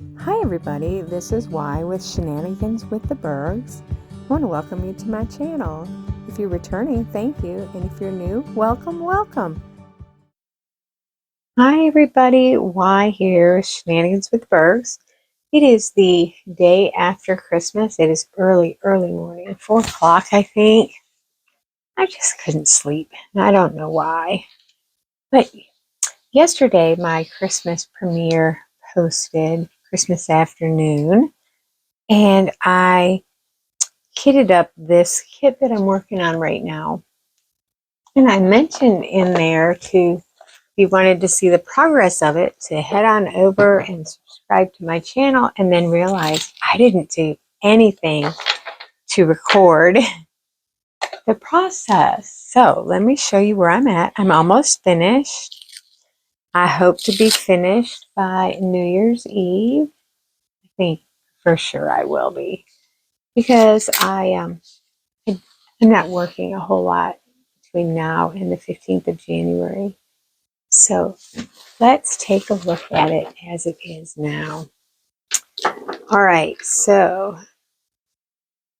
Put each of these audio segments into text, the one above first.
Hi everybody, this is Y with Shenanigans with the Burgs. I want to welcome you to my channel. If you're returning, thank you, and if you're new, welcome, welcome. Hi everybody, Y here, Shenanigans with the Burgs. It is the day after Christmas. It is early morning, 4 o'clock I think. I just couldn't sleep, and I don't know why. But yesterday my Christmas premiere posted Christmas afternoon, and I kitted up this kit that I'm working on right now. And I mentioned in there to, if you wanted to see the progress of it, to head on over and subscribe to my channel, and then realize I didn't do anything to record the process. So let me show you where I'm at. I'm almost finished. I hope to be finished by New Year's Eve. I think for sure I will be, because I'm not working a whole lot between now and the 15th of January. So let's take a look at it as it is now. All right, so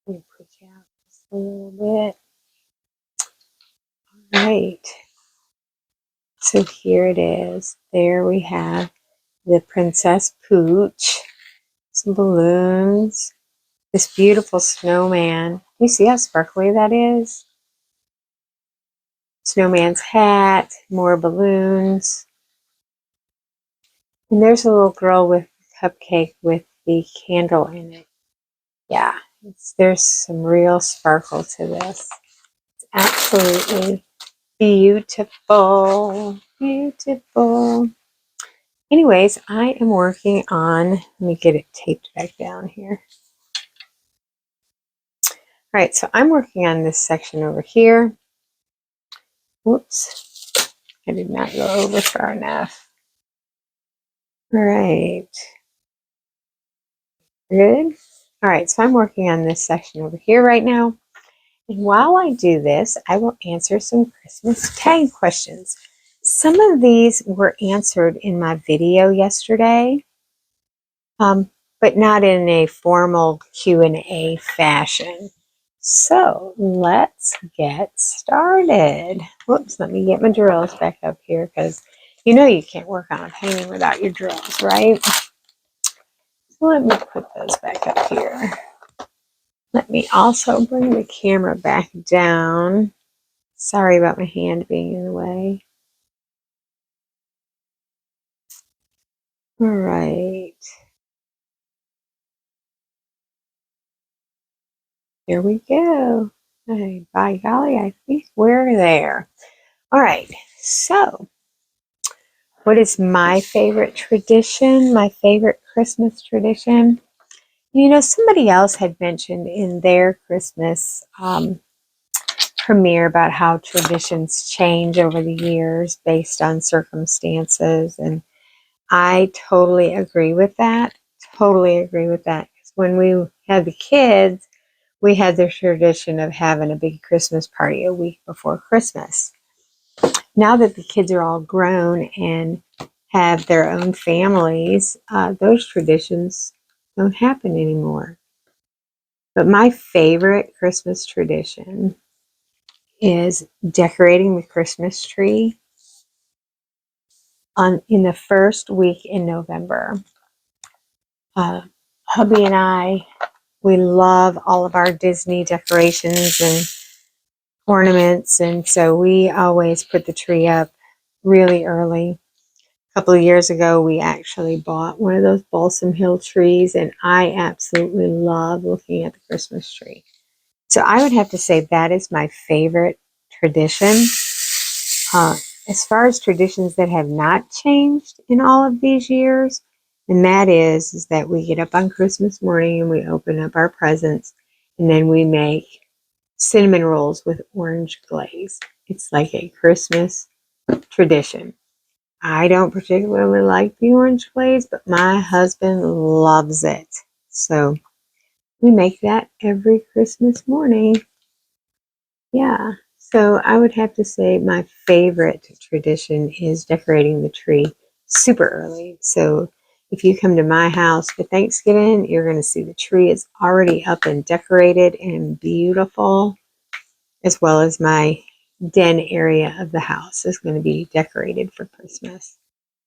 let me put you out just a little bit. All right, so here it is. There we have the Princess Pooch, some balloons, this beautiful snowman. You see how sparkly that is? Snowman's hat, more balloons. And there's a little girl with a cupcake with the candle in it. Yeah, there's some real sparkle to this. It's absolutely beautiful. Beautiful. Anyways, I am working on, let me get it taped back down here. All right, so I'm working on this section over here. Whoops, I did not go over far enough. All right. Good. All right, so I'm working on this section over here right now. And while I do this, I will answer some Christmas tag questions. Some of these were answered in my video yesterday, but not in a formal Q&A fashion. So let's get started. Whoops, let me get my drills back up here, because you know you can't work on a painting without your drills, right? So let me put those back up here. Let me also bring the camera back down. Sorry about my hand being in the way. All right. Here we go. Hey, by golly, I think we're there. All right. So, what is my favorite tradition? My favorite Christmas tradition? You know, somebody else had mentioned in their Christmas premiere about how traditions change over the years based on circumstances, and I totally agree with that. Totally agree with that. Because when we had the kids, we had the tradition of having a big Christmas party a week before Christmas. Now that the kids are all grown and have their own families, those traditions don't happen anymore. But my favorite Christmas tradition is decorating the Christmas tree in the first week in November. Hubby and I, we love all of our Disney decorations and ornaments, and so we always put the tree up really early. A couple of years ago, we actually bought one of those Balsam Hill trees, and I absolutely love looking at the Christmas tree. So I would have to say that is my favorite tradition. As far as traditions that have not changed in all of these years, and that is that we get up on Christmas morning and we open up our presents, and then we make cinnamon rolls with orange glaze. It's like a Christmas tradition. I don't particularly like the orange glaze, but my husband loves it. So we make that every Christmas morning. Yeah. So I would have to say my favorite tradition is decorating the tree super early. So if you come to my house for Thanksgiving, you're going to see the tree is already up and decorated and beautiful, as well as my den area of the house is going to be decorated for Christmas,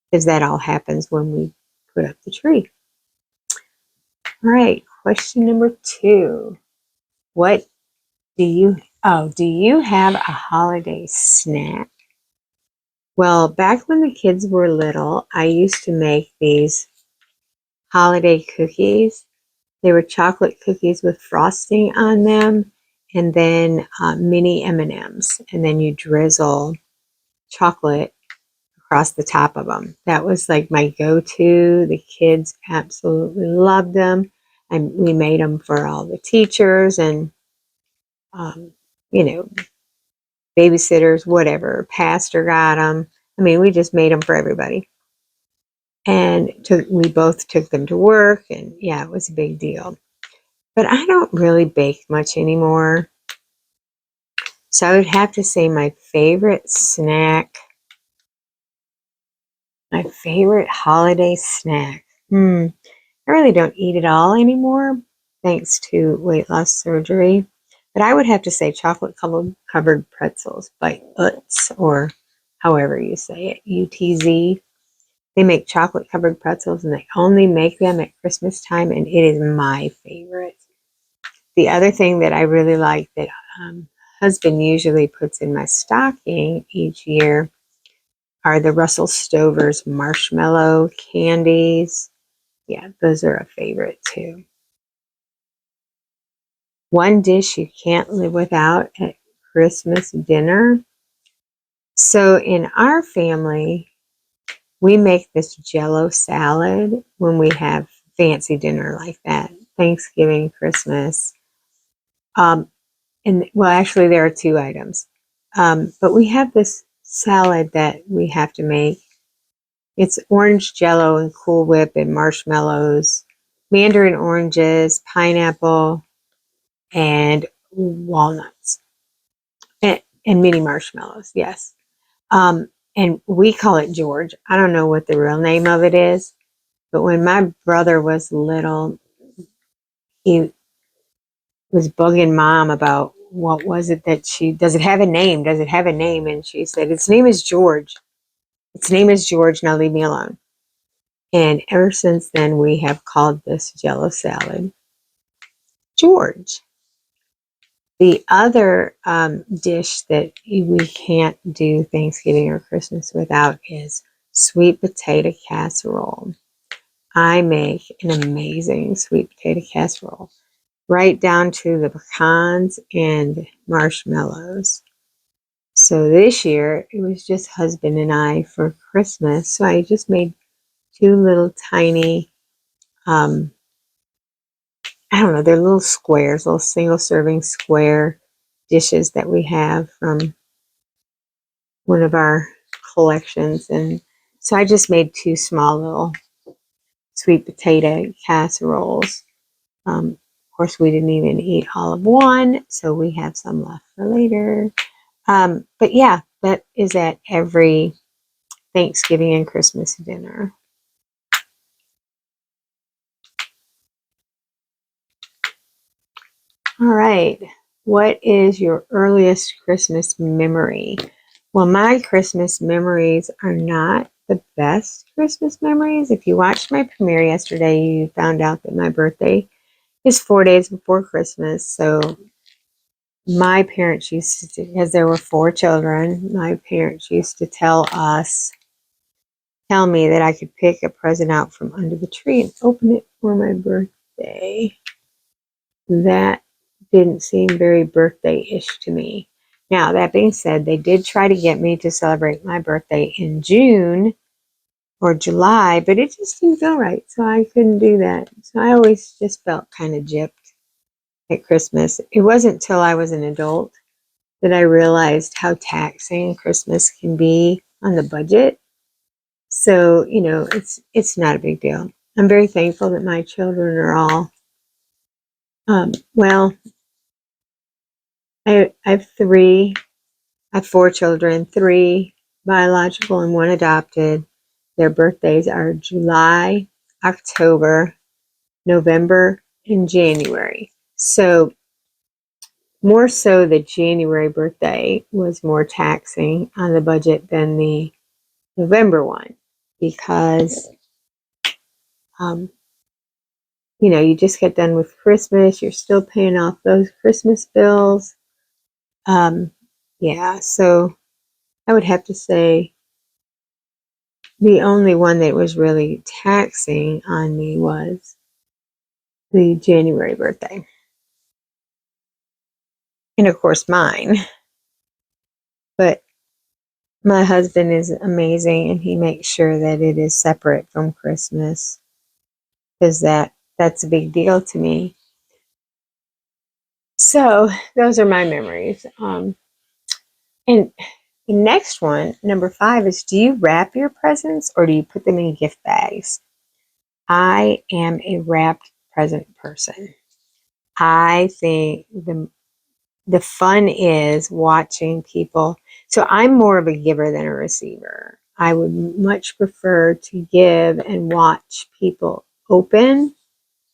because that all happens when we put up the tree. All right, question number 2. What do you have a holiday snack? Well, back when the kids were little, I used to make these holiday cookies. They were chocolate cookies with frosting on them, and then mini M&Ms, and then you drizzle chocolate across the top of them. That was like my go-to. The kids absolutely loved them, and we made them for all the teachers and you know, babysitters, whatever. Pastor got them. I mean, we just made them for everybody. And we both took them to work, and yeah, it was a big deal. But I don't really bake much anymore. So I would have to say my favorite snack, my favorite holiday snack. I really don't eat it all anymore, thanks to weight loss surgery. But I would have to say chocolate covered pretzels by Utz, or however you say it, UTZ. They make chocolate covered pretzels, and they only make them at Christmas time, and it is my favorite. The other thing that I really like that husband usually puts in my stocking each year are the Russell Stover's marshmallow candies. Yeah, those are a favorite too. One dish you can't live without at Christmas dinner. So in our family, we make this Jello salad when we have fancy dinner like that, Thanksgiving, Christmas. And well, actually, there are 2 items. But we have this salad that we have to make. It's orange Jello and Cool Whip and marshmallows, mandarin oranges, pineapple, and walnuts, and mini marshmallows. Yes. And we call it George. I don't know what the real name of it is, but when my brother was little, he was bugging mom about what was it that does it have a name? Does it have a name? And she said, its name is George. Its name is George. Now leave me alone. And ever since then, we have called this Jello salad George. The other dish that we can't do Thanksgiving or Christmas without is sweet potato casserole. I make an amazing sweet potato casserole, right down to the pecans and marshmallows. So this year, it was just husband and I for Christmas. So I just made 2 little tiny, I don't know, they're little squares, little single serving square dishes that we have from one of our collections. And so I just made 2 small little sweet potato casseroles. Of course, we didn't even eat all of one, so we have some left for later. But yeah, that is at every Thanksgiving and Christmas dinner. All right. What is your earliest Christmas memory? Well, my Christmas memories are not the best Christmas memories. If you watched my premiere yesterday, you found out that my birthday is 4 days before Christmas. So my parents used to, because there were 4 children, my parents used to tell me that I could pick a present out from under the tree and open it for my birthday. That didn't seem very birthday-ish to me. Now, that being said, they did try to get me to celebrate my birthday in June or July, but it just didn't feel right, so I couldn't do that. So I always just felt kind of gypped at Christmas. It wasn't till I was an adult that I realized how taxing Christmas can be on the budget. So, it's not a big deal. I'm very thankful that my children are all, well, I have 4 children, 3 biological and 1 adopted. Their birthdays are July, October, November, and January. So more so the January birthday was more taxing on the budget than the November one because, you just get done with Christmas. You're still paying off those Christmas bills. Yeah, so I would have to say the only one that was really taxing on me was the January birthday. And of course mine. But my husband is amazing and he makes sure that it is separate from Christmas because that's a big deal to me. So those are my memories. And the next one, number 5, is do you wrap your presents or do you put them in gift bags? I am a wrapped present person. I think the fun is watching people. So I'm more of a giver than a receiver. I would much prefer to give and watch people open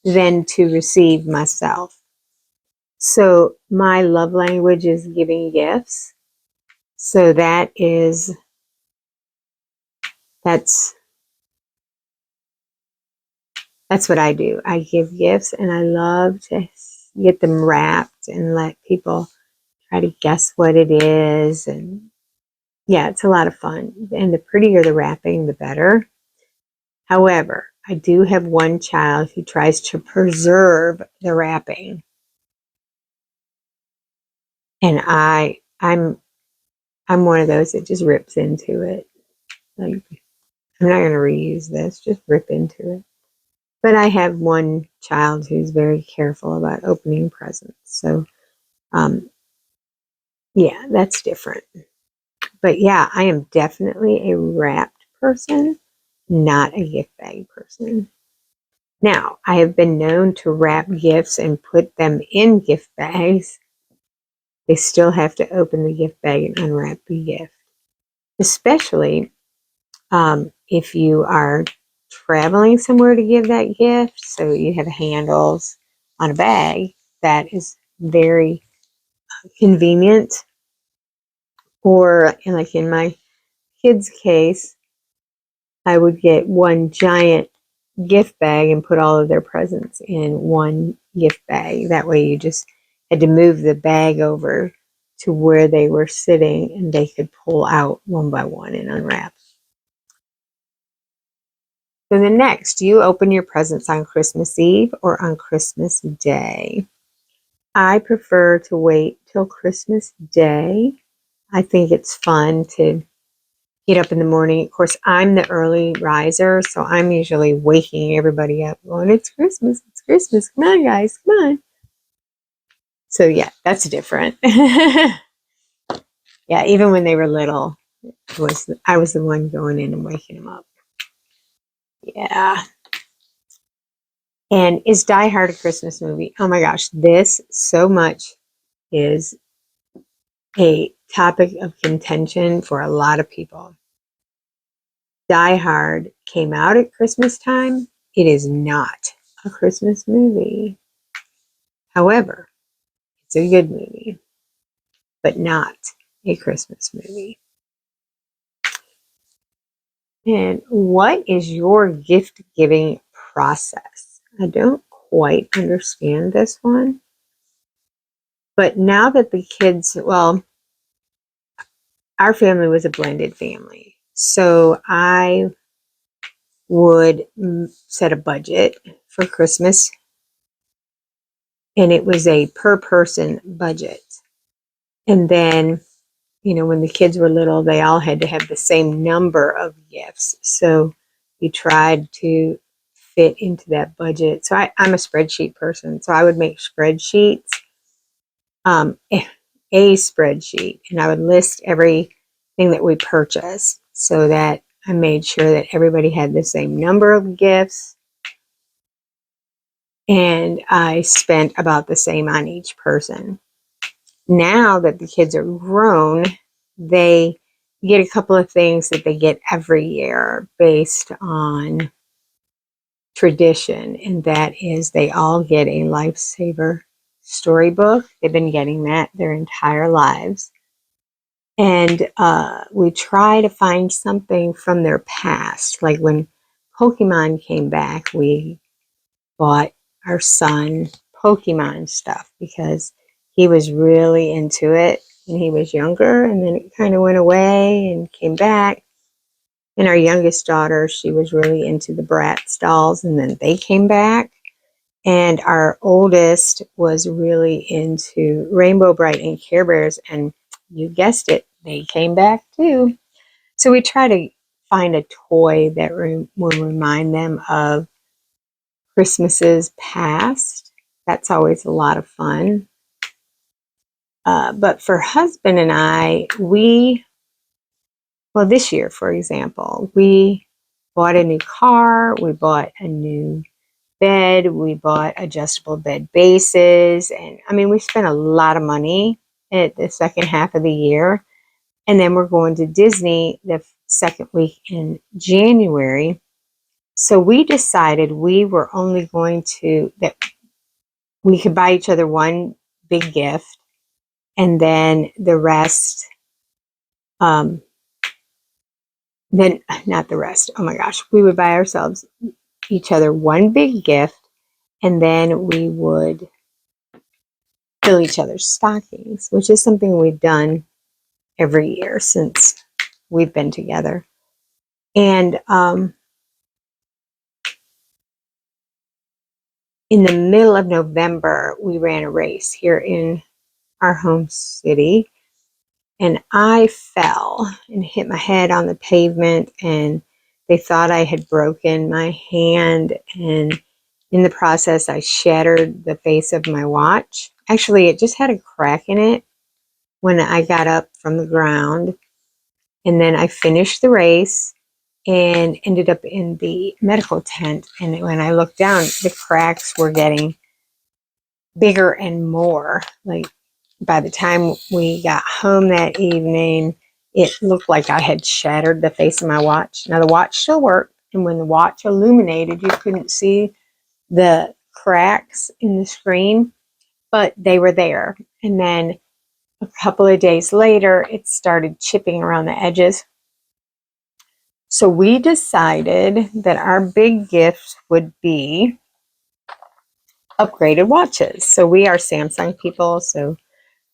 than to receive myself. So my love language is giving gifts. So that's what I do. I give gifts and I love to get them wrapped and let people try to guess what it is. And yeah, it's a lot of fun. And the prettier the wrapping, the better. However, I do have one child who tries to preserve the wrapping. And I'm one of those that just rips into it. Like, I'm not going to reuse this, just rip into it. But I have one child who's very careful about opening presents. So, yeah, that's different. But yeah, I am definitely a wrapped person, not a gift bag person. Now, I have been known to wrap gifts and put them in gift bags. They still have to open the gift bag and unwrap the gift, especially if you are traveling somewhere to give that gift. So you have handles on a bag. That is very convenient. Or, like in my kids' case, I would get one giant gift bag and put all of their presents in one gift bag. That way you just had to move the bag over to where they were sitting and they could pull out one by one and unwrap. So the next, do you open your presents on Christmas Eve or on Christmas Day? I prefer to wait till Christmas Day. I think it's fun to get up in the morning. Of course, I'm the early riser, so I'm usually waking everybody up going, it's Christmas, it's Christmas. Come on, guys, come on. So yeah, that's different. Yeah, even when they were little, I was the one going in and waking them up. Yeah. And is Die Hard a Christmas movie? Oh my gosh, this so much is a topic of contention for a lot of people. Die Hard came out at Christmas time. It is not a Christmas movie. However, it's a good movie, but not a Christmas movie. And what is your gift giving process? I don't quite understand this one. But now that the kids, well, our family was a blended family. So I would set a budget for Christmas, and it was a per person budget. And then, when the kids were little, they all had to have the same number of gifts. So you tried to fit into that budget. So I'm a spreadsheet person. So I would make spreadsheets, a spreadsheet, and I would list everything that we purchased so that I made sure that everybody had the same number of gifts. And I spent about the same on each person. Now that the kids are grown, they get a couple of things that they get every year based on tradition, and that is they all get a Lifesaver storybook. They've been getting that their entire lives. And we try to find something from their past. Like when Pokemon came back, we bought our son Pokemon stuff because he was really into it when he was younger, and then it kind of went away and came back. And our youngest daughter, she was really into the Bratz dolls, and then they came back. And our oldest was really into Rainbow Bright and Care Bears, and you guessed it, they came back too. So we try to find a toy that will remind them of Christmases past. That's always a lot of fun. But for husband and I, well, this year, for example, we bought a new car, we bought a new bed, we bought adjustable bed bases, and I mean, we spent a lot of money at the second half of the year. And then we're going to Disney the second week in January. So we decided we were only going to, that we could buy each other one big gift, and then the rest, then not the rest, oh my gosh, we would buy ourselves each other one big gift, and then we would fill each other's stockings, which is something we've done every year since we've been together. And in the middle of November, we ran a race here in our home city, and I fell and hit my head on the pavement, and they thought I had broken my hand, and in the process I shattered the face of my watch. Actually, it just had a crack in it when I got up from the ground, and then I finished the race and ended up in the medical tent, and when I looked down, the cracks were getting bigger and more. Like by the time we got home that evening, it looked like I had shattered the face of my watch. Now the watch still worked, and when the watch illuminated, you couldn't see the cracks in the screen, but they were there. And then a couple of days later, it started chipping around the edges. So we decided that our big gift would be upgraded watches. So we are Samsung people, so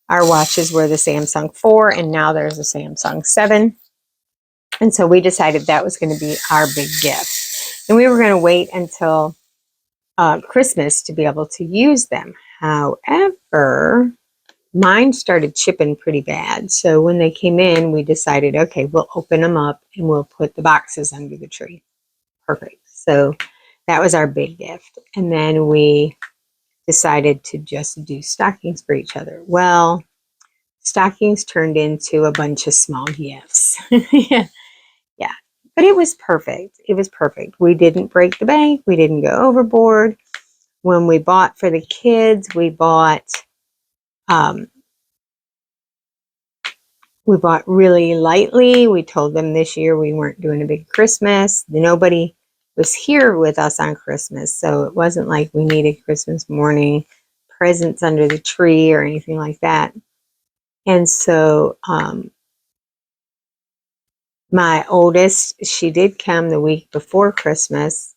our watches were the Samsung 4, and now there's a Samsung 7. And so we decided that was going to be our big gift. And we were going to wait until Christmas to be able to use them. However, mine started chipping pretty bad. So when they came in, we decided, okay, we'll open them up and we'll put the boxes under the tree. Perfect. So that was our big gift. And then we decided to just do stockings for each other. Well, stockings turned into a bunch of small gifts. Yeah. Yeah. But it was perfect. It was perfect. We didn't break the bank. We didn't go overboard. When we bought for the kids, we bought really lightly. We told them this year we weren't doing a big Christmas. Nobody was here with us on Christmas, so it wasn't like we needed Christmas morning presents under the tree or anything like that. And so my oldest, she did come the week before Christmas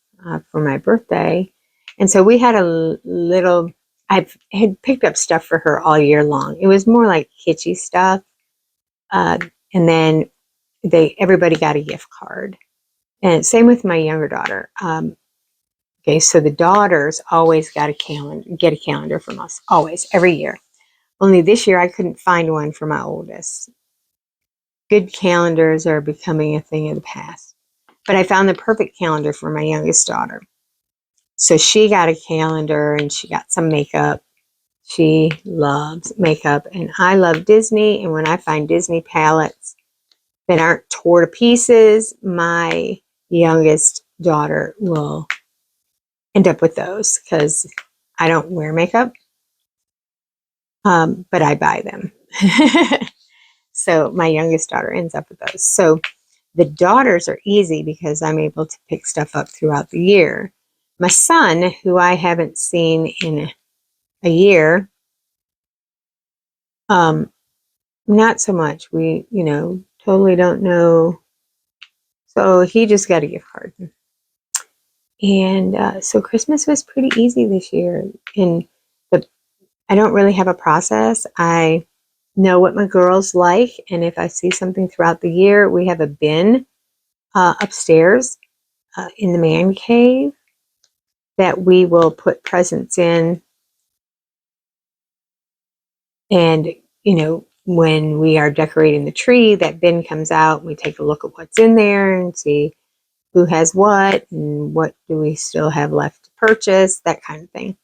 for my birthday. And so we had a little, I had picked up stuff for her all year long. It was more like kitschy stuff. And then everybody got a gift card. And same with my younger daughter. Okay, so the daughters always get a calendar from us, always, every year. Only this year I couldn't find one for my oldest. Good calendars are becoming a thing of the past. But I found the perfect calendar for my youngest daughter. So she got a calendar and she got some makeup. She loves makeup, and I love Disney. And when I find Disney palettes that aren't tore to pieces, my youngest daughter will end up with those because I don't wear makeup, but I buy them. So my youngest daughter ends up with those. So the daughters are easy because I'm able to pick stuff up throughout the year. My son, who I haven't seen in a year, not so much. We, totally don't know. So he just got a gift card. And so Christmas was pretty easy this year. And but I don't really have a process. I know what my girls like. And if I see something throughout the year, we have a bin upstairs in the man cave that we will put presents in. And, when we are decorating the tree, that bin comes out. We take a look at what's in there and see who has what and what do we still have left to purchase, that kind of thing.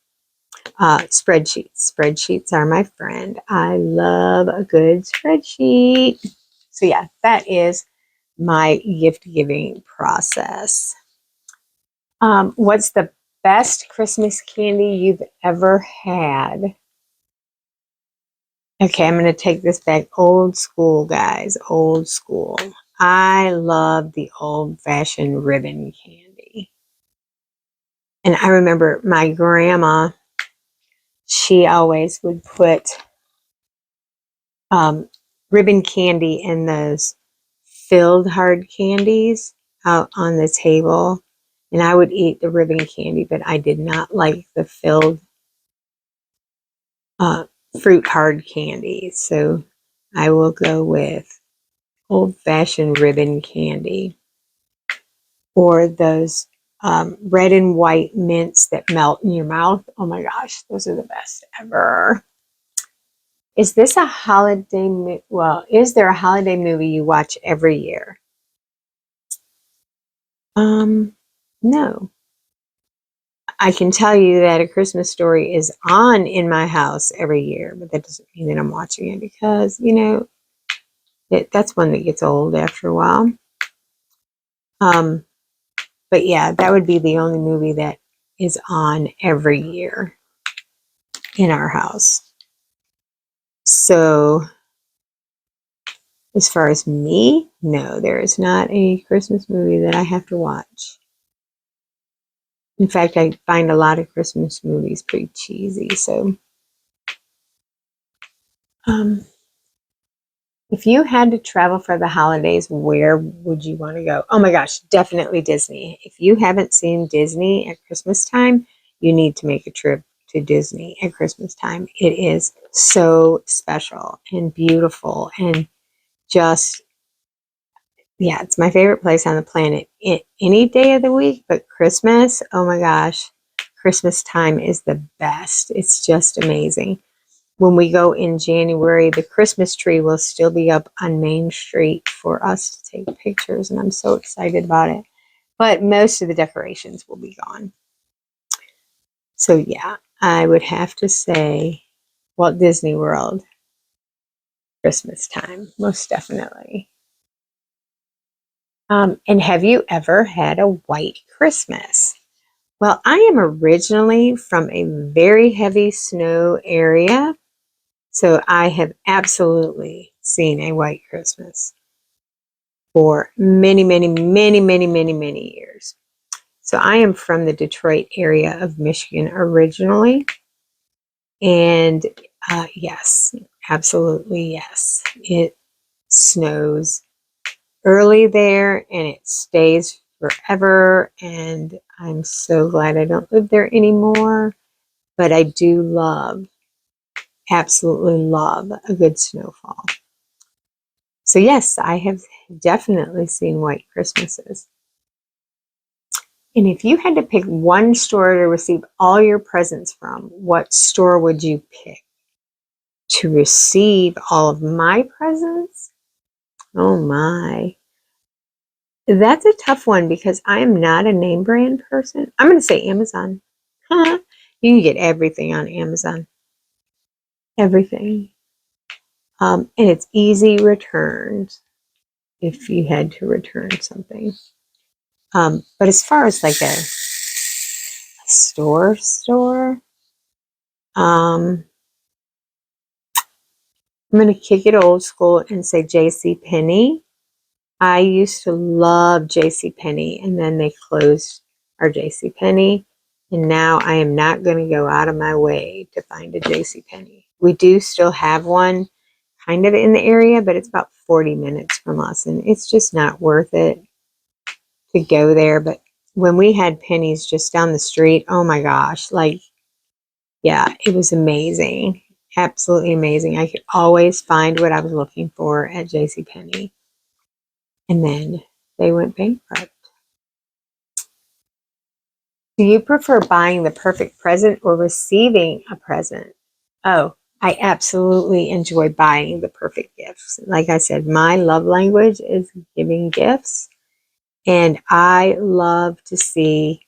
Spreadsheets. Spreadsheets are my friend. I love a good spreadsheet. So yeah, that is my gift giving process. What's the best Christmas candy you've ever had? Okay, I'm going to take this back. Old school, guys. Old school. I love the old-fashioned ribbon candy. And I remember my grandma, she always would put ribbon candy in those filled hard candies out on the table. And I would eat the ribbon candy, but I did not like the filled fruit hard candy. So I will go with old-fashioned ribbon candy, or those red and white mints that melt in your mouth. Oh my gosh, those are the best ever. Is this a holiday? Well, is there a holiday movie you watch every year? No. I can tell you that A Christmas Story is on in my house every year, but that doesn't mean that I'm watching it because, that's one that gets old after a while. But yeah, that would be the only movie that is on every year in our house. So as far as me, no, there is not a Christmas movie that I have to watch. In fact, I find a lot of Christmas movies pretty cheesy. So if you had to travel for the holidays, where would you want to go? Oh my gosh, definitely Disney. If you haven't seen Disney at Christmas time, you need to make a trip to Disney at Christmas time. It is so special and beautiful and just, yeah, it's my favorite place on the planet. Any day of the week, but Christmas, oh my gosh, Christmas time is the best. It's just amazing. When we go in January, the Christmas tree will still be up on Main Street for us to take pictures, and I'm so excited about it. But most of the decorations will be gone. So yeah, I would have to say Walt Disney World, Christmas time, most definitely. And have you ever had a white Christmas? Well, I am originally from a very heavy snow area, so I have absolutely seen a white Christmas for many, many, many, many, many, many years. So I am from the Detroit area of Michigan originally. And yes, absolutely yes. It snows early there and it stays forever. And I'm so glad I don't live there anymore. But I do love, absolutely love a good snowfall. So yes, I have definitely seen white Christmases. And if you had to pick one store to receive all your presents from, what store would you pick? To receive all of my presents? Oh my. That's a tough one because I am not a name brand person. I'm going to say Amazon. You can get everything on Amazon. Everything. And it's easy returns if you had to return something. But as far as like a store, I'm going to kick it old school and say JCPenney. I used to love JCPenney, and then they closed our JCPenney. And now I am not going to go out of my way to find a JCPenney. We do still have one kind of in the area, but it's about 40 minutes from us, and it's just not worth it to go there. But when we had Pennies just down the street, oh my gosh, like, yeah, it was amazing. Absolutely amazing. I could always find what I was looking for at JCPenney. And then they went bankrupt. Do you prefer buying the perfect present or receiving a present? Oh, I absolutely enjoy buying the perfect gifts. Like I said, my love language is giving gifts. And I love to see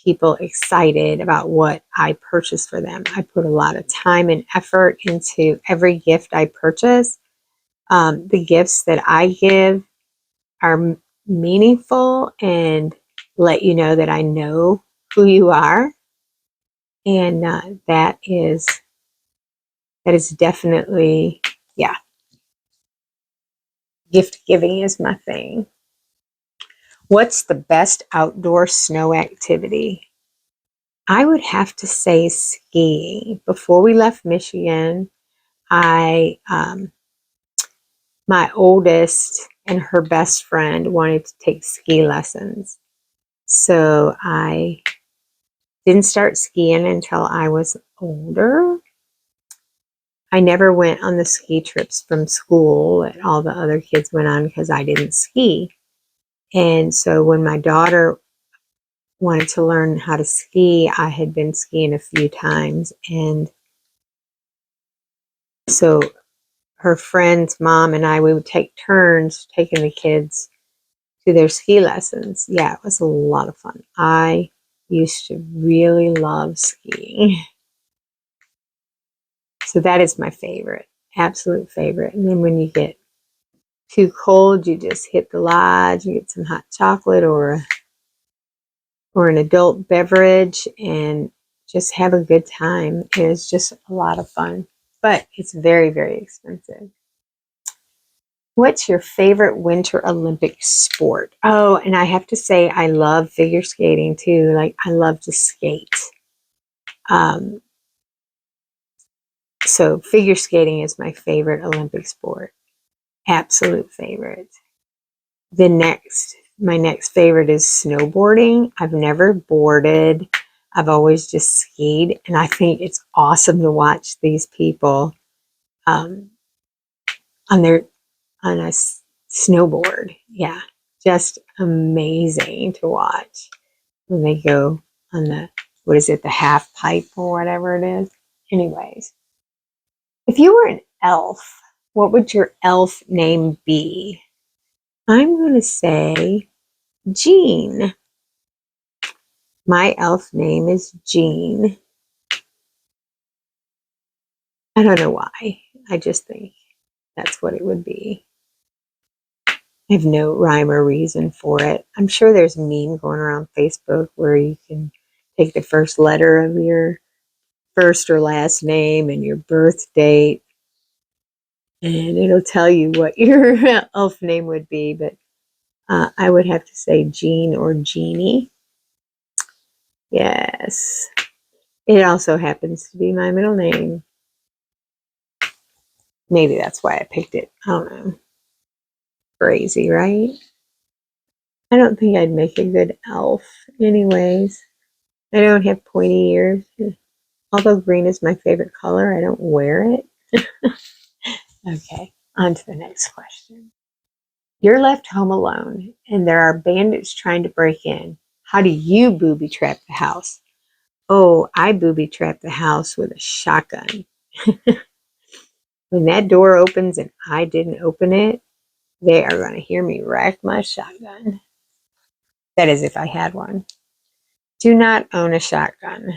people excited about what I purchase for them. I put a lot of time and effort into every gift I purchase. The gifts that I give are meaningful and let you know that I know who you are. And that is definitely, yeah, gift giving is my thing. What's the best outdoor snow activity? I would have to say skiing. Before we left Michigan, I my oldest and her best friend wanted to take ski lessons. So I didn't start skiing until I was older. I never went on the ski trips from school that all the other kids went on because I didn't ski. And so when my daughter wanted to learn how to ski, I had been skiing a few times. And so her friend's mom and I, we would take turns taking the kids to their ski lessons. Yeah, it was a lot of fun. I used to really love skiing. So that is my favorite, absolute favorite. And then when you get too cold, you just hit the lodge, you get some hot chocolate or an adult beverage and just have a good time. It is just a lot of fun, but it's very, very expensive. What's your favorite Winter Olympic sport? Oh, and I have to say I love figure skating too. Like, I love to skate. So figure skating is my favorite Olympic sport. Absolute favorite. My next favorite is snowboarding. I've never boarded. I've always just skied, and I think it's awesome to watch these people on a snowboard. Yeah, just amazing to watch when they go on what is it, the half pipe or whatever it is. Anyways, if you were an elf, what would your elf name be? I'm going to say Jean. My elf name is Jean. I don't know why. I just think that's what it would be. I have no rhyme or reason for it. I'm sure there's a meme going around Facebook where you can take the first letter of your first or last name and your birth date, and it'll tell you what your elf name would be. But I would have to say Jean or Jeannie. Yes. It also happens to be my middle name. Maybe that's why I picked it. I don't know. Crazy, right? I don't think I'd make a good elf. Anyways, I don't have pointy ears. Although green is my favorite color, I don't wear it. Okay, on to the next question. You're left home alone, and there are bandits trying to break in. How do you booby trap the house? Oh, I booby trap the house with a shotgun. When that door opens and I didn't open it, they are going to hear me rack my shotgun. That is, if I had one. Do not own a shotgun.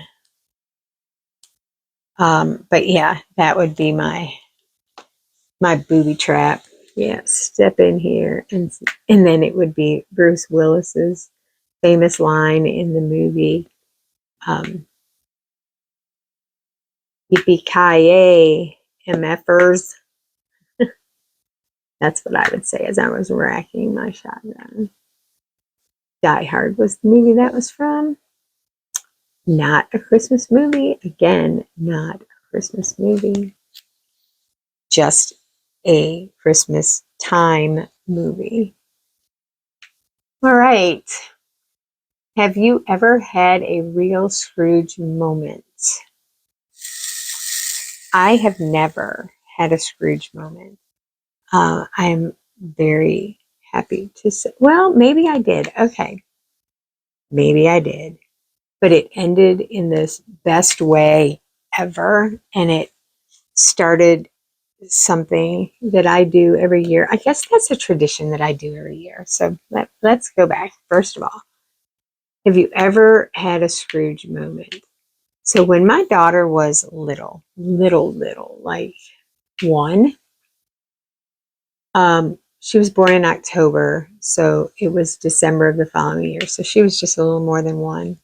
But yeah, that would be my booby trap. Yeah, step in here, and then it would be Bruce Willis's famous line in the movie, "Yippee-ki-yay, MFers." That's what I would say as I was racking my shotgun. Die Hard was the movie that was from. Not a Christmas movie. Again, not a Christmas movie. Just a Christmas time movie. All right. Have you ever had a real Scrooge moment? I have never had a Scrooge moment. I'm very happy to say, well, maybe I did. Okay. Maybe I did. But it ended in this best way ever. And it started something that I do every year. I guess that's a tradition that I do every year. So let's go back. First of all, have you ever had a Scrooge moment? So when my daughter was little, like one, she was born in October, so it was December of the following year. So she was just a little more than one.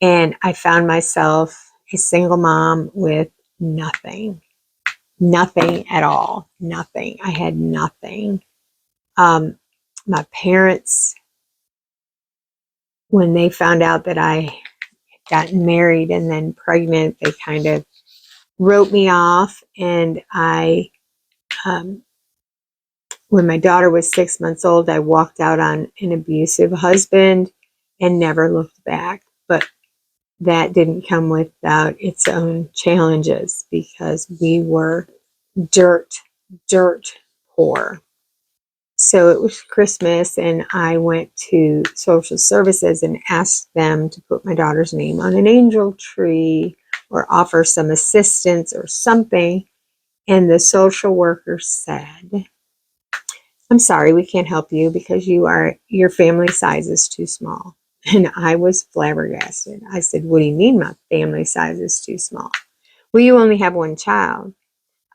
And I found myself a single mom with nothing, nothing at all, nothing. I had nothing. My parents, when they found out that I had gotten married and then pregnant, they kind of wrote me off. And when my daughter was 6 months old, I walked out on an abusive husband and never looked back. But that didn't come without its own challenges because we were dirt poor. So it was Christmas, and I went to social services and asked them to put my daughter's name on an angel tree or offer some assistance or something. And the social worker said, "I'm sorry, we can't help you because your family size is too small." And I was flabbergasted. I said, "What do you mean my family size is too small?" "Well, you only have one child."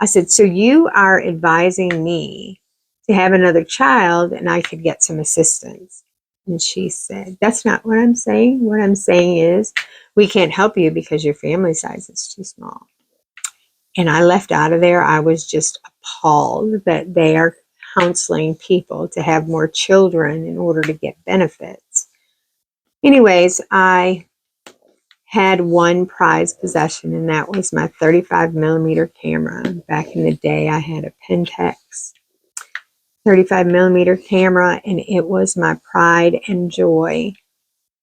I said, "So you are advising me to have another child and I could get some assistance?" And she said, "That's not what I'm saying. What I'm saying is we can't help you because your family size is too small." And I left out of there. I was just appalled that they are counseling people to have more children in order to get benefits. Anyways, I had one prized possession, and that was my 35mm camera. Back in the day, I had a Pentax 35mm camera, and it was my pride and joy.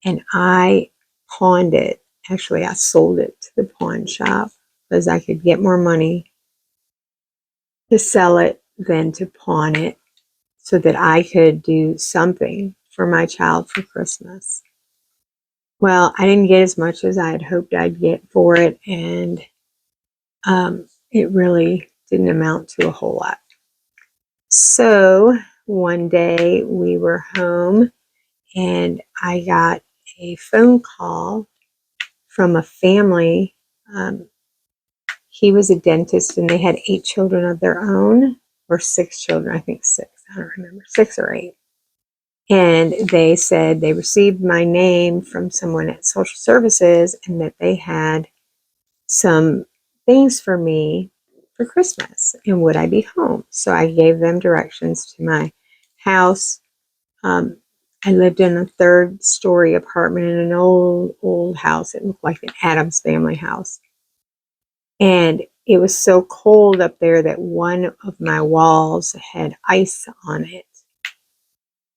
And I pawned it. Actually, I sold it to the pawn shop because I could get more money to sell it than to pawn it so that I could do something for my child for Christmas. Well, I didn't get as much as I had hoped I'd get for it, and it really didn't amount to a whole lot. So one day we were home, and I got a phone call from a family. He was a dentist, and they had 8 children of their own, or 6 children, I think 6, I don't remember, 6 or 8. And they said they received my name from someone at social services and that they had some things for me for Christmas, and would I be home? So I gave them directions to my house. I lived in a 3rd-story apartment in an old house. It looked like an Addams Family house. And it was so cold up there that one of my walls had ice on it.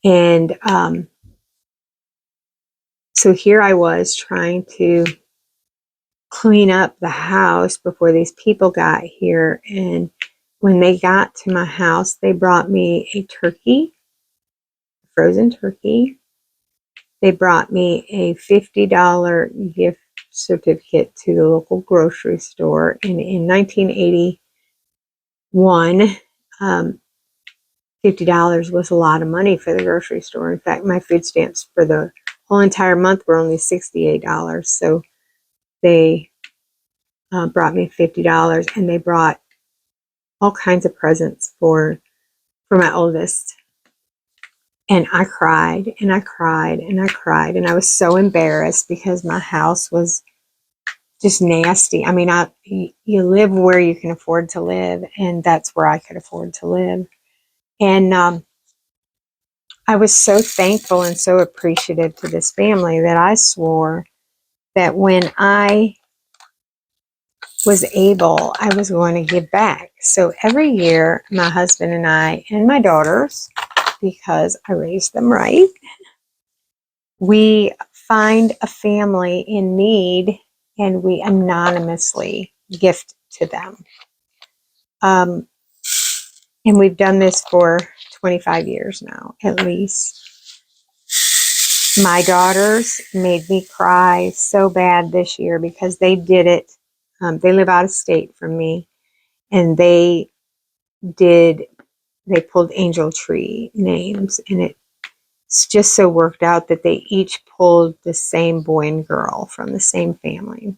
And so here I was trying to clean up the house before these people got here. And when they got to my house, they brought me a turkey, a frozen turkey. They brought me a $50 gift certificate to the local grocery store. And in 1981, $50 was a lot of money for the grocery store. In fact, my food stamps for the whole entire month were only $68. So they brought me $50, and they brought all kinds of presents for my oldest. And I cried and I cried and I cried, and I was so embarrassed because my house was just nasty. I mean, you live where you can afford to live, and that's where I could afford to live. And I was so thankful and so appreciative to this family that I swore that when I was able, I was going to give back. So every year, my husband and I and my daughters, because I raised them right, we find a family in need and we anonymously gift to them. And we've done this for 25 years now, at least. My daughters made me cry so bad this year because they did it. They live out of state from me, and they pulled angel tree names, and it's just so worked out that they each pulled the same boy and girl from the same family.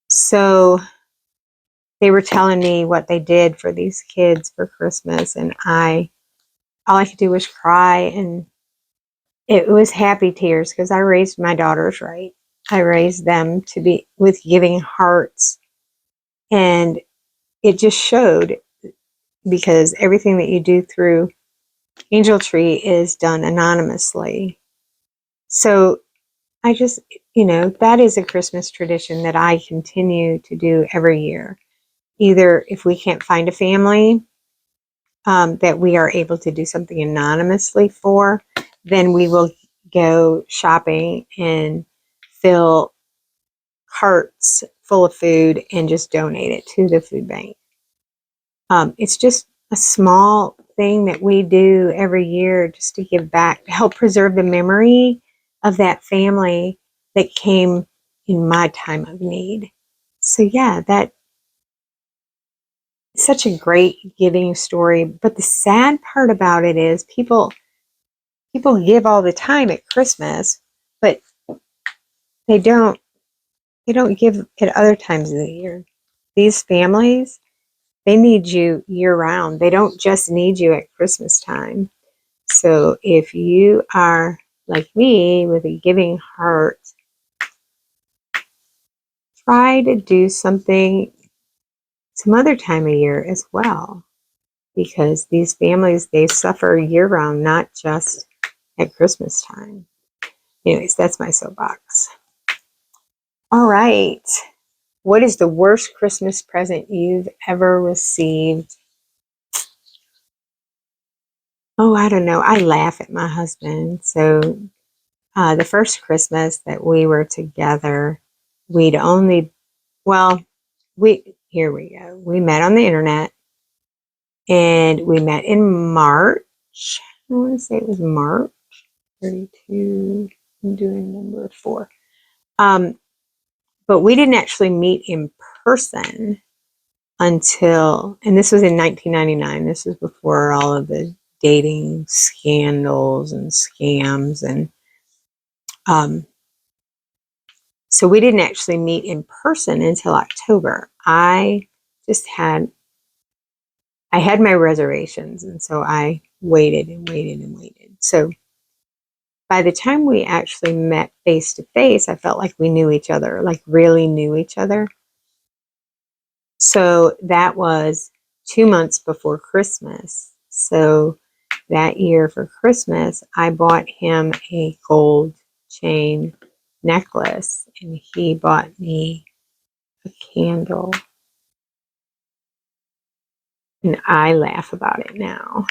So they were telling me what they did for these kids for Christmas, and all I could do was cry, and it was happy tears because I raised my daughters right. I raised them to be with giving hearts, and it just showed because everything that you do through Angel Tree is done anonymously. So I just, that is a Christmas tradition that I continue to do every year. Either if we can't find a family that we are able to do something anonymously for, then we will go shopping and fill carts full of food and just donate it to the food bank. It's just a small thing that we do every year just to give back, to help preserve the memory of that family that came in my time of need. So yeah, that's such a great giving story. But the sad part about it is people give all the time at Christmas, but they don't give at other times of the year. These families, they need you year round. They don't just need you at Christmas time. So if you are like me with a giving heart, try to do something some other time of year as well. Because these families, they suffer year round, not just at Christmas time. Anyways, that's my soapbox. All right. What is the worst Christmas present you've ever received? Oh, I don't know. I laugh at my husband. So the first Christmas that we were together, we'd only, well, here we go. We met on the internet, and we met in March. I want to say it was March 32. I'm doing number 4. But we didn't actually meet in person until, and this was in 1999. This was before all of the dating scandals and scams, and so we didn't actually meet in person until October. I had my reservations, and so I waited and waited and waited. So by the time we actually met face to face, I felt like we knew each other, like really knew each other. So that was 2 months before Christmas. So that year for Christmas, I bought him a gold chain necklace, and he bought me a candle. And I laugh about it now.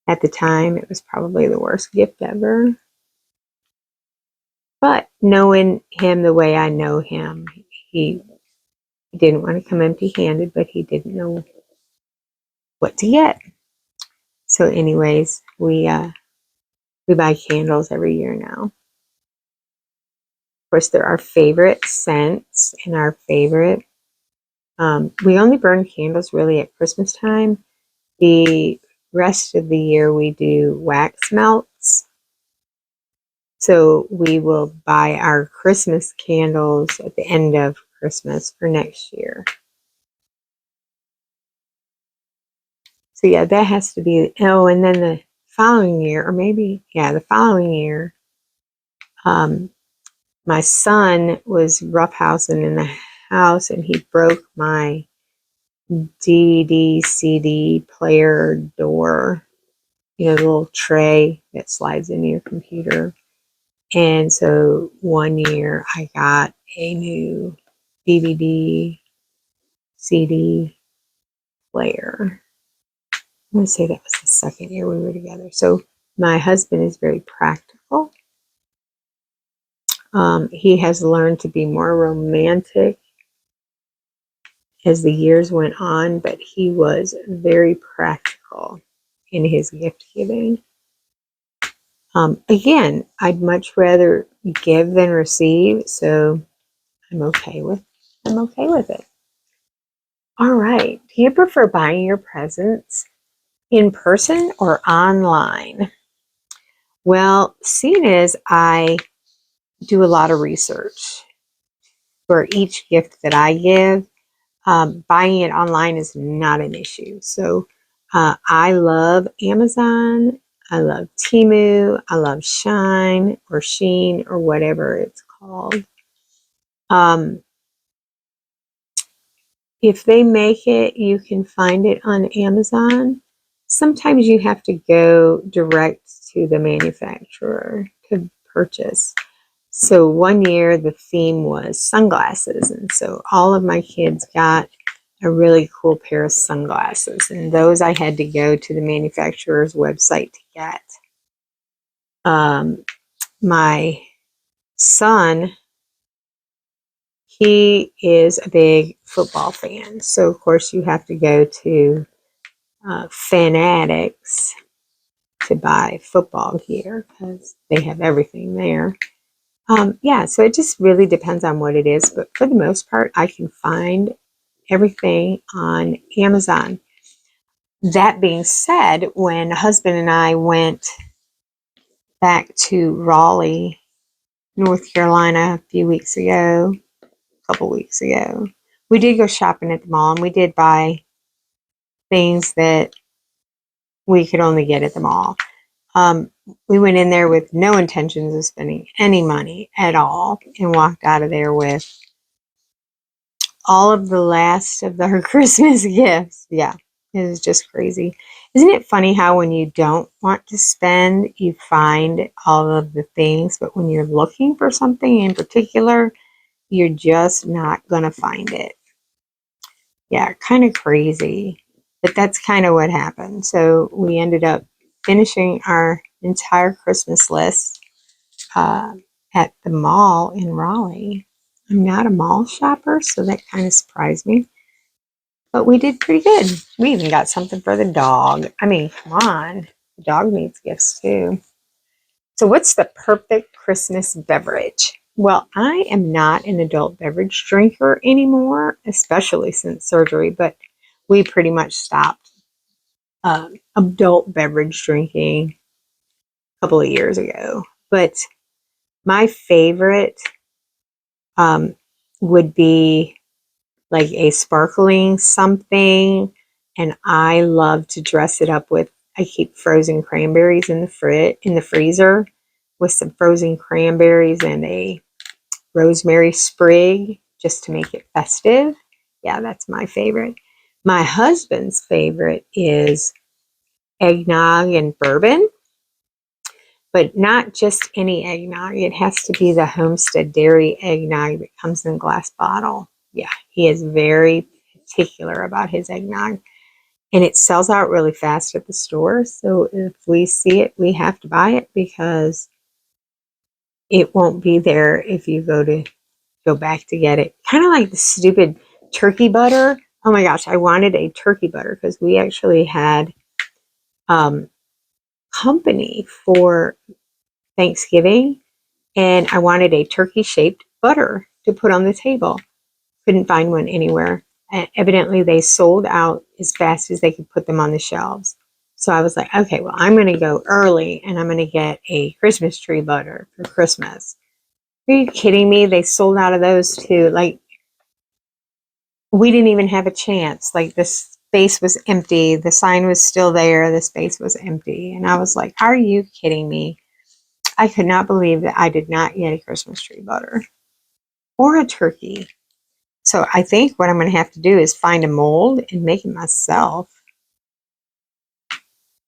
At the time, it was probably the worst gift ever. But knowing him the way I know him, he didn't want to come empty-handed, but he didn't know what to get. So anyways, we buy candles every year now. Of course, there are favorite scents and our favorite. We only burn candles really at Christmas time. The rest of the year we do wax melts. So we will buy our Christmas candles at the end of Christmas for next year. So yeah, that has to be, and then the following year, or maybe, yeah, the following year, my son was roughhousing in the house, and he broke my DVD player door, the little tray that slides into your computer. And so one year I got a new DVD, CD player. I want to say that was the second year we were together. So my husband is very practical. He has learned to be more romantic as the years went on, but he was very practical in his gift giving. Again, I'd much rather give than receive, so I'm okay with it. All right. Do you prefer buying your presents in person or online? Well, seeing as I do a lot of research for each gift that I give, buying it online is not an issue. So I love Amazon. I love Temu. I love Shine or Sheen or whatever it's called. If they make it, you can find it on Amazon. Sometimes you have to go direct to the manufacturer to purchase. So one year the theme was sunglasses, and so all of my kids got a really cool pair of sunglasses, and those I had to go to the manufacturer's website to get. My son, he is a big football fan, so of course you have to go to Fanatics to buy football gear because they have everything there. Yeah, so it just really depends on what it is, but for the most part, I can find everything on Amazon. That being said, when husband and I went back to Raleigh, North Carolina a couple weeks ago, we did go shopping at the mall, and we did buy things that we could only get at the mall. We went in there with no intentions of spending any money at all and walked out of there with all of the last of our Christmas gifts. Yeah, it was just crazy. Isn't it funny how when you don't want to spend, you find all of the things, but when you're looking for something in particular, you're just not going to find it. Yeah, kind of crazy. But that's kind of what happened. So we ended up finishing our entire Christmas list uh, at the mall in Raleigh. I'm not a mall shopper, so that kind of surprised me. But we did pretty good. We even got something for the dog. I mean, come on. The dog needs gifts too. So what's the perfect Christmas beverage? Well, I am not an adult beverage drinker anymore, especially since surgery, but we pretty much stopped adult beverage drinking a couple of years ago. But my favorite would be like a sparkling something, and I love to dress it up with. I keep frozen cranberries in the freezer with some frozen cranberries and a rosemary sprig just to make it festive. Yeah, that's my favorite. My husband's favorite is eggnog and bourbon, but not just any eggnog. It has to be the Homestead Dairy eggnog that comes in a glass bottle. Yeah, he is very particular about his eggnog. And it sells out really fast at the store. So if we see it, we have to buy it because it won't be there if you go back to get it. Kind of like the stupid turkey butter. Oh my gosh, I wanted a turkey butter because we actually had company for Thanksgiving, and I wanted a turkey-shaped butter to put on the table. Couldn't find one anywhere. And evidently, they sold out as fast as they could put them on the shelves. So I was like, okay, well, I'm going to go early, and I'm going to get a Christmas tree butter for Christmas. Are you kidding me? They sold out of those too. Like, we didn't even have a chance. Like, the space was empty. The sign was still there. The space was empty. And I was like, are you kidding me? I could not believe that I did not get a Christmas tree butter or a turkey. So I think what I'm going to have to do is find a mold and make it myself,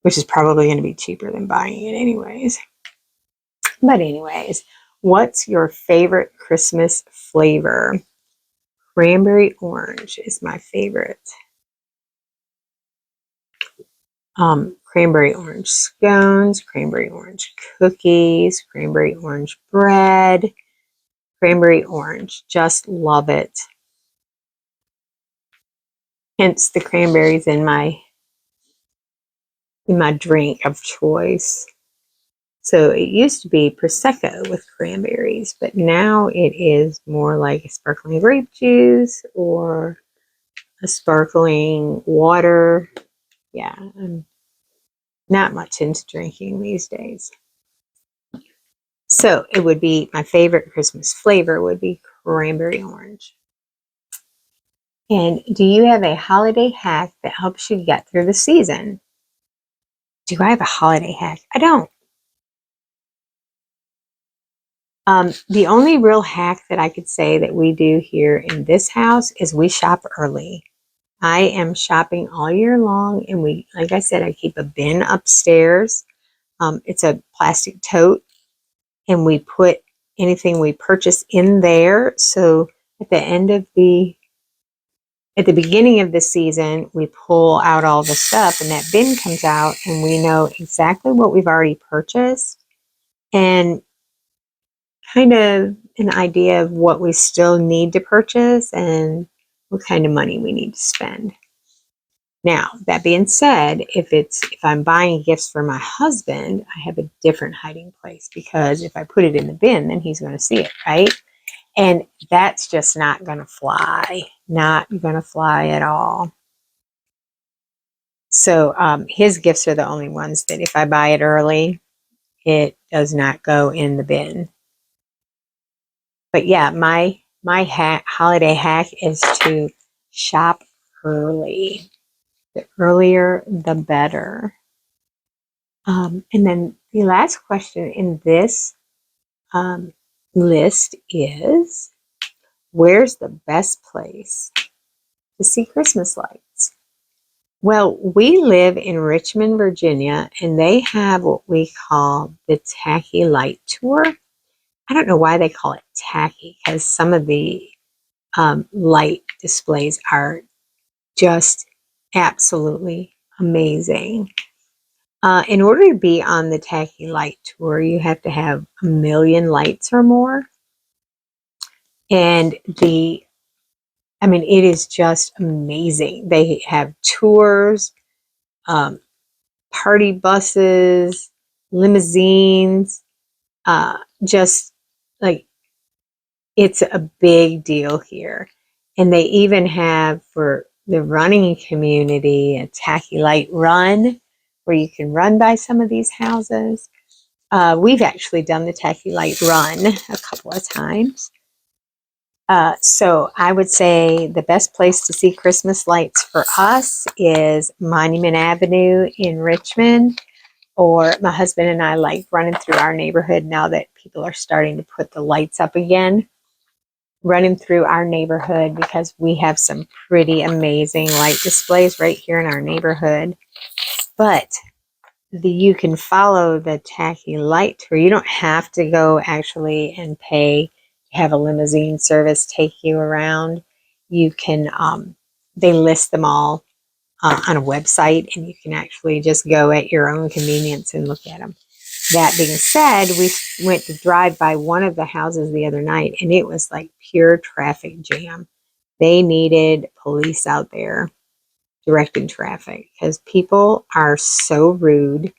which is probably going to be cheaper than buying it anyways. But anyways, what's your favorite Christmas flavor? Cranberry orange is my favorite. Cranberry orange scones, cranberry orange cookies, cranberry orange bread, cranberry orange. Just love it. Hence the cranberries in my drink of choice. So it used to be Prosecco with cranberries, but now it is more like a sparkling grape juice or a sparkling water. Yeah, I'm not much into drinking these days. So it would be my favorite Christmas flavor would be cranberry orange. And do you have a holiday hack that helps you get through the season? Do I have a holiday hack? I don't. The only real hack that I could say that we do here in this house is we shop early. I am shopping all year long, and we, like I said, I keep a bin upstairs. It's a plastic tote, and we put anything we purchase in there. So at the beginning of the season, we pull out all the stuff, and that bin comes out, and we know exactly what we've already purchased, and kind of an idea of what we still need to purchase and what kind of money we need to spend. Now, that being said, if I'm buying gifts for my husband, I have a different hiding place, because if I put it in the bin, then he's going to see it, right? And that's just not going to fly. Not going to fly at all. So his gifts are the only ones that if I buy it early, it does not go in the bin. But yeah, my holiday hack is to shop early. The earlier, the better. And then the last question in this list is, where's the best place to see Christmas lights? Well, we live in Richmond, Virginia, and they have what we call the Tacky Light Tour. I don't know why they call it tacky, because some of the light displays are just absolutely amazing. In order to be on the Tacky Light Tour, you have to have 1 million lights or more. And it is just amazing. They have tours, party buses, limousines, just like, it's a big deal here. And they even have, for the running community, a Tacky Light Run, where you can run by some of these houses. We've actually done the Tacky Light Run a couple of times. So I would say the best place to see Christmas lights for us is Monument Avenue in Richmond, or my husband and I like running through our neighborhood now that people are starting to put the lights up again. Running through our neighborhood, because we have some pretty amazing light displays right here in our neighborhood. But you can follow the Tacky Light Tour. You don't have to go actually and pay to have a limousine service take you around. You can, they list them all on a website, and you can actually just go at your own convenience and look at them. That being said, we went to drive by one of the houses the other night, and it was like pure traffic jam. They needed police out there directing traffic, because people are so rude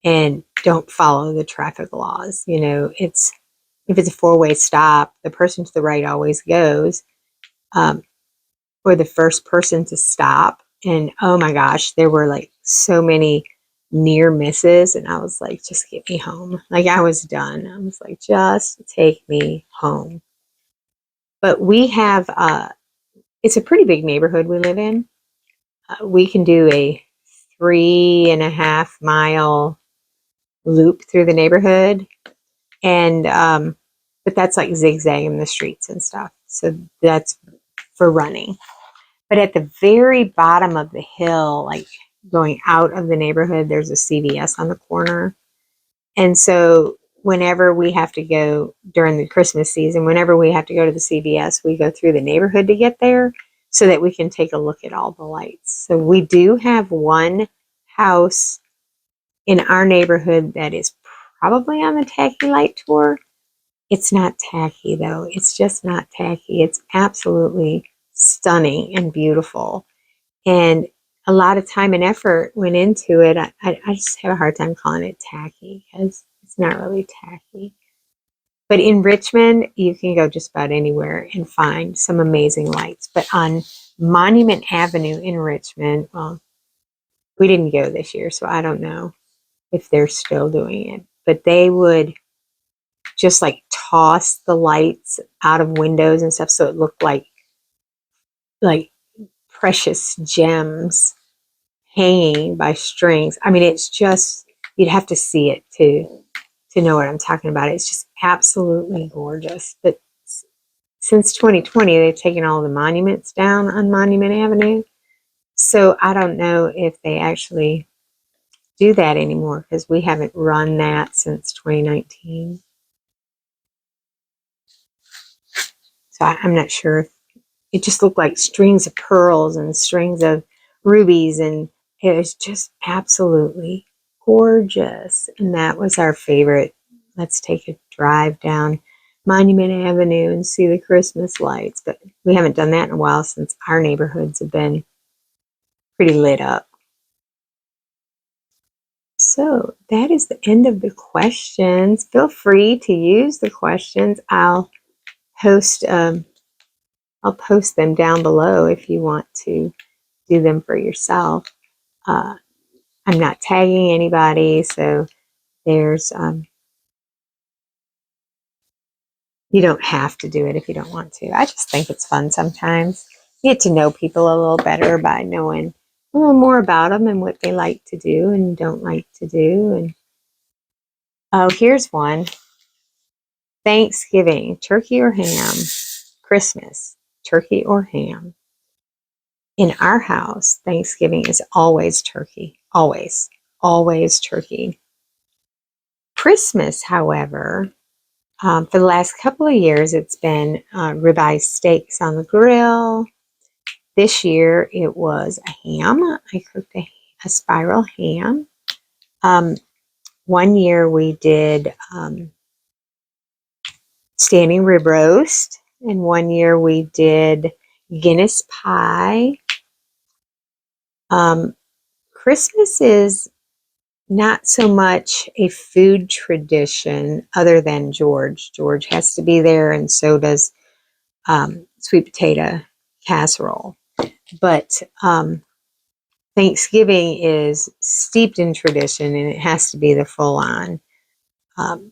and don't follow the traffic laws. You know, if it's a four-way stop, the person to the right always goes, or the first person to stop. And oh my gosh, there were like so many near misses, and I was like, just get me home. Like, I was done. I was like, just take me home. But we have it's a pretty big neighborhood we live in. We can do a 3.5 mile loop through the neighborhood, and but that's like zigzagging the streets and stuff, so that's for running. But at the very bottom of the hill, like going out of the neighborhood, there's a CVS on the corner. And so whenever we have to go during the Christmas season, whenever we have to go to the CVS, we go through the neighborhood to get there so that we can take a look at all the lights. So we do have one house in our neighborhood that is probably on the tacky light tour. It's not tacky though. It's just not tacky. It's absolutely stunning and beautiful. And a lot of time and effort went into it. I just have a hard time calling it tacky because it's not really tacky. But in Richmond, you can go just about anywhere and find some amazing lights. But on Monument Avenue in Richmond, well, we didn't go this year, so I don't know if they're still doing it. But they would just like toss the lights out of windows and stuff so it looked like precious gems hanging by strings. I mean, it's just, you'd have to see it to know what I'm talking about. It's just absolutely gorgeous. But since 2020, they've taken all the monuments down on Monument Avenue. So I don't know if they actually do that anymore because we haven't run that since 2019. So I'm not sure. It just looked like strings of pearls and strings of rubies, and it was just absolutely gorgeous. And that was our favorite. Let's take a drive down Monument Avenue and see the Christmas lights. But we haven't done that in a while since our neighborhoods have been pretty lit up. So that is the end of the questions. Feel free to use the questions. I'll post them down below if you want to do them for yourself. I'm not tagging anybody, so there's you don't have to do it if you don't want to. I just think it's fun sometimes. You get to know people a little better by knowing a little more about them and what they like to do and don't like to do. And oh, here's one. Thanksgiving, turkey or ham? Christmas, turkey or ham? In our house, Thanksgiving is always turkey. Always. Always turkey. Christmas, however, for the last couple of years, it's been ribeye steaks on the grill. This year, it was a ham. I cooked a spiral ham. One year, we did standing rib roast. And one year, we did Guinness pie. Christmas is not so much a food tradition other than George. George has to be there, and so does sweet potato casserole. But Thanksgiving is steeped in tradition, and it has to be the full-on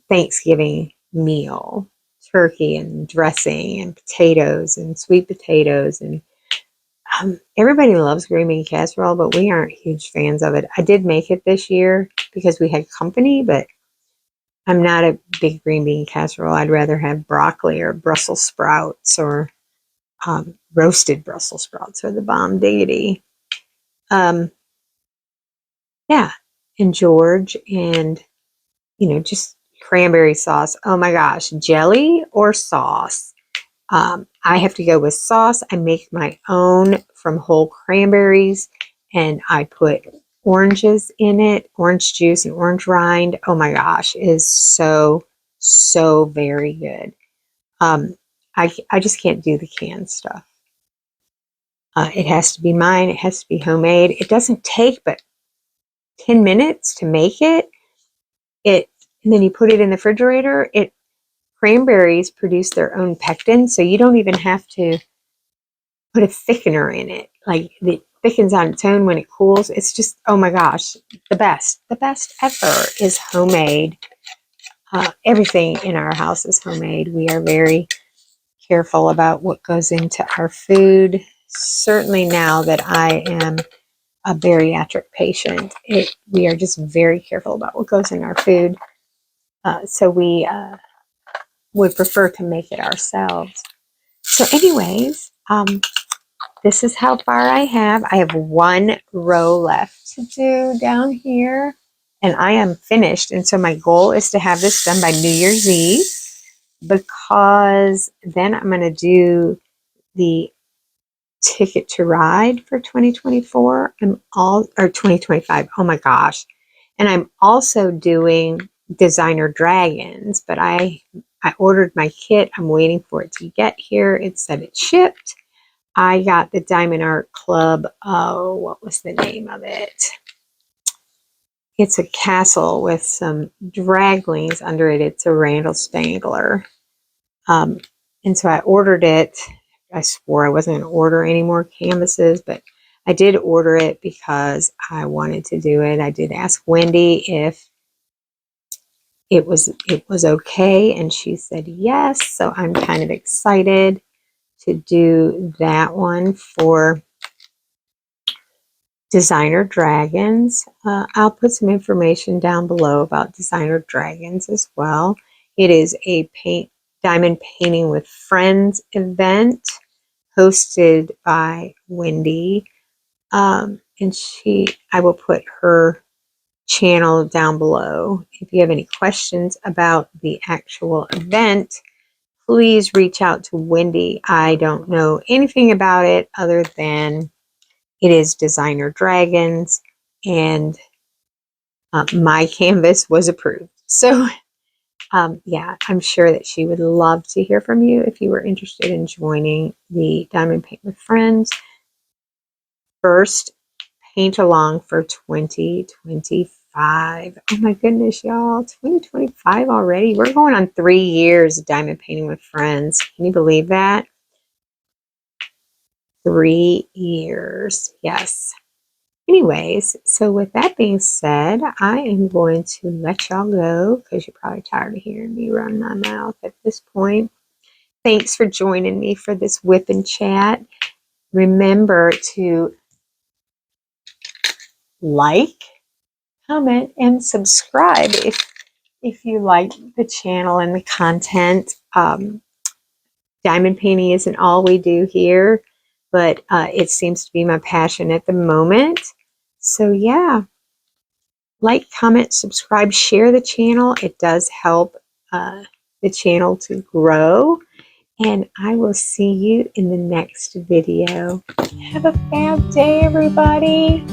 Thanksgiving meal. Turkey and dressing and potatoes and sweet potatoes. And everybody loves green bean casserole, but we aren't huge fans of it. I did make it this year because we had company, but I'm not a big green bean casserole. I'd rather have broccoli or Brussels sprouts or roasted Brussels sprouts are the bomb diggity. Yeah, and George and, just cranberry sauce. Oh my gosh, jelly or sauce? I have to go with sauce. I make my own from whole cranberries, and I put oranges in it, orange juice and orange rind. Oh my gosh, it is so, so very good. I just can't do the canned stuff. It has to be mine. It has to be homemade. It doesn't take but 10 minutes to make it. And then you put it in the refrigerator. Cranberries produce their own pectin, so you don't even have to put a thickener in it. Like, it thickens on its own when it cools. It's just, oh my gosh, the best. The best ever is homemade. Everything in our house is homemade. We are very careful about what goes into our food. Certainly now that I am a bariatric patient, we are just very careful about what goes in our food. So we would prefer to make it ourselves. So anyways, this is how far I have. I have one row left to do down here. and I am finished. And so my goal is to have this done by New Year's Eve, because then I'm going to do the Ticket to Ride for 2024. Or 2025. Oh my gosh. And I'm also doing Designer Dragons, but I ordered my kit. I'm waiting for it to get here. It said it shipped. I got the Diamond Art Club. Oh, what was the name of it? It's a castle with some draglings under it. It's a Randall Spangler. And so I ordered it. I swore I wasn't going to order any more canvases, but I did order it because I wanted to do it. I did ask Wendy if it was okay, and she said yes. So I'm kind of excited to do that one for Designer Dragons. I'll put some information down below about Designer Dragons as well. It is a diamond painting with friends event hosted by Wendy. And I will put her channel down below. If you have any questions about the actual event, please reach out to Wendy. I don't know anything about it other than it is Designer Dragons, and my canvas was approved. So yeah, I'm sure that she would love to hear from you if you were interested in joining the Diamond Paint with Friends first paint along for 2025. Oh my goodness, y'all, 2025 already. We're going on 3 years of Diamond Painting with Friends. Can you believe that? 3 years. Yes. Anyways, so with that being said, I am going to let y'all go because you're probably tired of hearing me run my mouth at this point. Thanks for joining me for this WIP and Chat. Remember to like, comment, and subscribe if you like the channel and the content. Diamond painting isn't all we do here, but it seems to be my passion at the moment. So yeah, like, comment, subscribe, share the channel. It does help the channel to grow. And I will see you in the next video. Have a fab day, everybody.